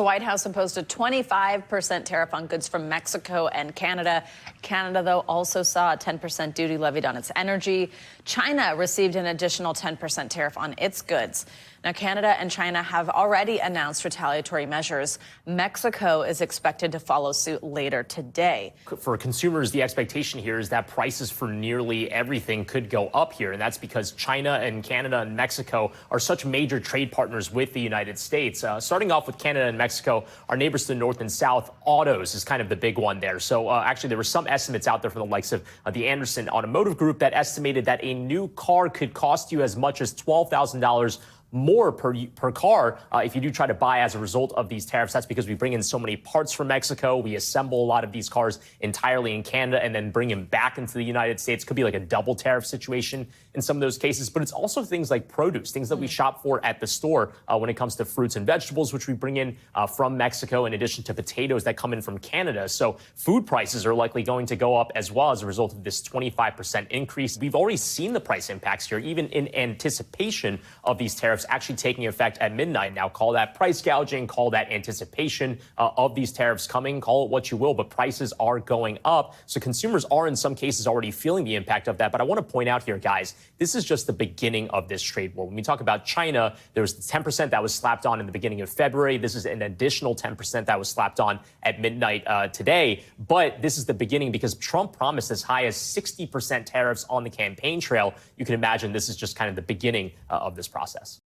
The White House imposed a 25% tariff on goods from Mexico and Canada. Canada, though, also saw a 10% duty levied on its energy. China received an additional 10% tariff on its goods. Now, Canada and China have already announced retaliatory measures. Mexico is expected to follow suit later today. For consumers, the expectation here is that prices for nearly everything could go up here. And that's because China and Canada and Mexico are such major trade partners with the United States. Starting off with Canada and Mexico, our neighbors to the north and south, autos is kind of the big one there. So actually, there were some estimates out there from the likes of the Anderson Automotive Group that estimated that a new car could cost you as much as $12,000 more per car if you do try to buy as a result of these tariffs. That's because we bring in so many parts from Mexico. We assemble a lot of these cars entirely in Canada and then bring them back into the United States. Could be like a double tariff situation in some of those cases. But it's also things like produce, things that we shop for at the store when it comes to fruits and vegetables, which we bring in from Mexico, in addition to potatoes that come in from Canada. So food prices are likely going to go up as well as a result of this 25% increase. We've already seen the price impacts here, even in anticipation of these tariffs actually taking effect at midnight. Now, call that price gouging, call that anticipation of these tariffs coming, call it what you will, but prices are going up. So consumers are in some cases already feeling the impact of that. But I want to point out here, guys, this is just the beginning of this trade war. When we talk about China, there was 10% that was slapped on in the beginning of February. This is an additional 10% that was slapped on at midnight today. But this is the beginning because Trump promised as high as 60% tariffs on the campaign trail. You can imagine this is just kind of the beginning of this process.